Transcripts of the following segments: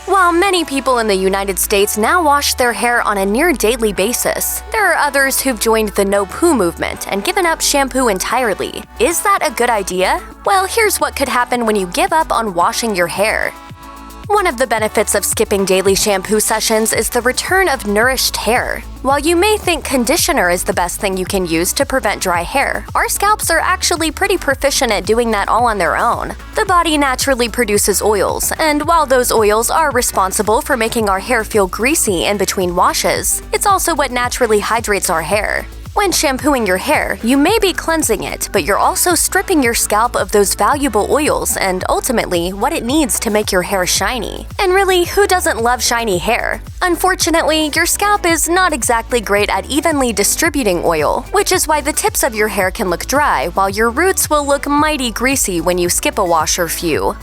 While many people in the United States now wash their hair on a near daily basis, there are others who've joined the no poo movement and given up shampoo entirely. Is that a good idea? Well, here's what could happen when you give up on washing your hair. One of the benefits of skipping daily shampoo sessions is the return of nourished hair. While you may think conditioner is the best thing you can use to prevent dry hair, our scalps are actually pretty proficient at doing that all on their own. The body naturally produces oils, and while those oils are responsible for making our hair feel greasy in between washes, it's also what naturally hydrates our hair. When shampooing your hair, you may be cleansing it, but you're also stripping your scalp of those valuable oils and ultimately what it needs to make your hair shiny. And really, who doesn't love shiny hair? Unfortunately, your scalp is not exactly great at evenly distributing oil, which is why the tips of your hair can look dry while your roots will look mighty greasy when you skip a wash or few.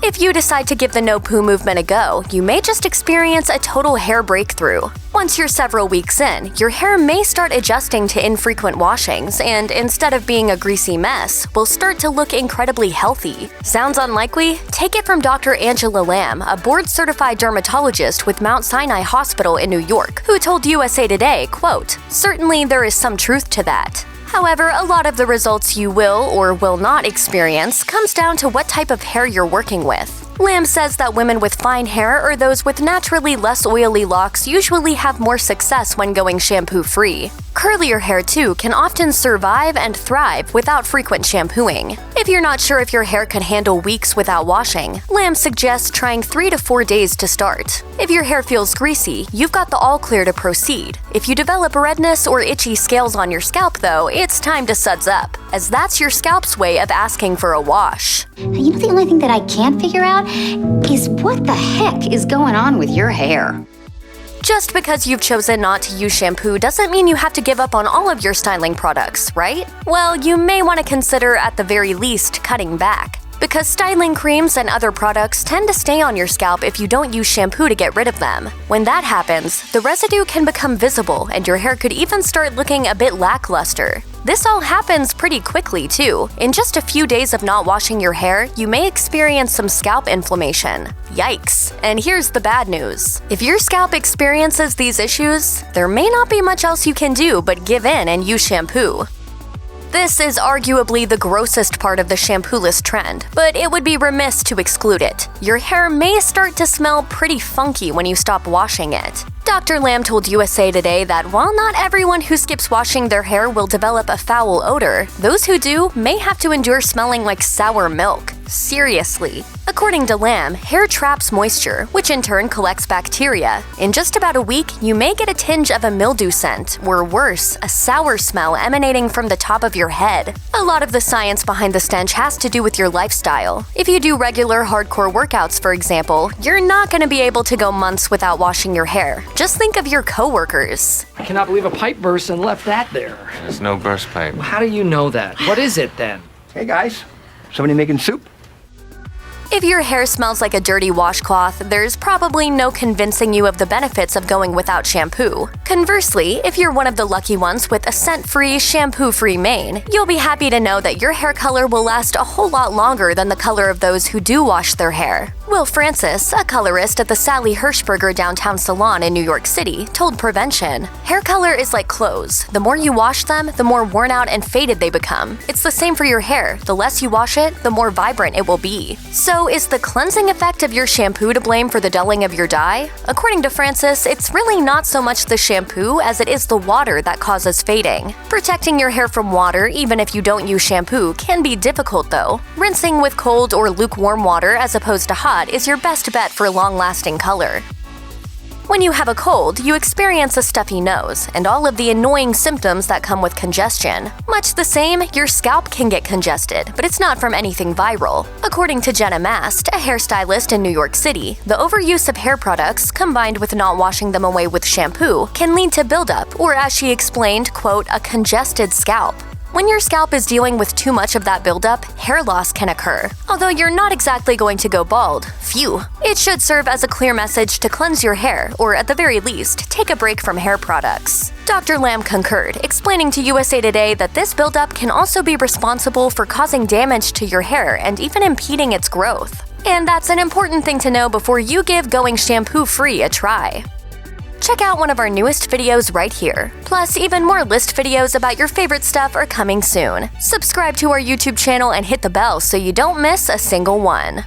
If you decide to give the no poo movement a go, you may just experience a total hair breakthrough. Once you're several weeks in, your hair may start adjusting to infrequent washings, and instead of being a greasy mess, will start to look incredibly healthy. Sounds unlikely? Take it from Dr. Angela Lamb, a board-certified dermatologist with Mount Sinai Hospital in New York, who told USA Today, quote, "Certainly there is some truth to that. However, a lot of the results you will or will not experience comes down to what type of hair you're working with." Lamb says that women with fine hair or those with naturally less oily locks usually have more success when going shampoo-free. Curlier hair, too, can often survive and thrive without frequent shampooing. If you're not sure if your hair can handle weeks without washing, Lamb suggests trying 3 to 4 days to start. If your hair feels greasy, you've got the all clear to proceed. If you develop redness or itchy scales on your scalp, though, it's time to suds up, as that's your scalp's way of asking for a wash. You know, the only thing that I can't figure out is what the heck is going on with your hair. Just because you've chosen not to use shampoo doesn't mean you have to give up on all of your styling products, right? Well, you may want to consider at the very least cutting back. Because styling creams and other products tend to stay on your scalp if you don't use shampoo to get rid of them. When that happens, the residue can become visible and your hair could even start looking a bit lackluster. This all happens pretty quickly, too. In just a few days of not washing your hair, you may experience some scalp inflammation. Yikes. And here's the bad news. If your scalp experiences these issues, there may not be much else you can do but give in and use shampoo. This is arguably the grossest part of the shampoo-less trend, but it would be remiss to exclude it. Your hair may start to smell pretty funky when you stop washing it. Dr. Lamb told USA Today that while not everyone who skips washing their hair will develop a foul odor, those who do may have to endure smelling like sour milk. Seriously. According to Lamb, hair traps moisture, which in turn collects bacteria. In just about a week, you may get a tinge of a mildew scent, or worse, a sour smell emanating from the top of your head. A lot of the science behind the stench has to do with your lifestyle. If you do regular hardcore workouts, for example, you're not going to be able to go months without washing your hair. Just think of your coworkers. I cannot believe a pipe burst and left that there. There's no burst pipe. How do you know that? What is it then? Hey guys, somebody making soup? If your hair smells like a dirty washcloth, there's probably no convincing you of the benefits of going without shampoo. Conversely, if you're one of the lucky ones with a scent-free, shampoo-free mane, you'll be happy to know that your hair color will last a whole lot longer than the color of those who do wash their hair. Will Francis, a colorist at the Sally Hirschberger downtown salon in New York City, told Prevention, "Hair color is like clothes. The more you wash them, the more worn out and faded they become. It's the same for your hair. The less you wash it, the more vibrant it will be." So is the cleansing effect of your shampoo to blame for the dulling of your dye? According to Francis, it's really not so much the shampoo as it is the water that causes fading. Protecting your hair from water, even if you don't use shampoo, can be difficult though. Rinsing with cold or lukewarm water as opposed to hot is your best bet for long-lasting color. When you have a cold, you experience a stuffy nose and all of the annoying symptoms that come with congestion. Much the same, your scalp can get congested, but it's not from anything viral. According to Jenna Mast, a hairstylist in New York City, the overuse of hair products, combined with not washing them away with shampoo, can lead to buildup, or as she explained, quote, a congested scalp. When your scalp is dealing with too much of that buildup, hair loss can occur. Although you're not exactly going to go bald, phew. It should serve as a clear message to cleanse your hair, or at the very least, take a break from hair products. Dr. Lamb concurred, explaining to USA Today that this buildup can also be responsible for causing damage to your hair and even impeding its growth. And that's an important thing to know before you give going shampoo-free a try. Check out one of our newest videos right here. Plus, even more list videos about your favorite stuff are coming soon. Subscribe to our YouTube channel and hit the bell so you don't miss a single one.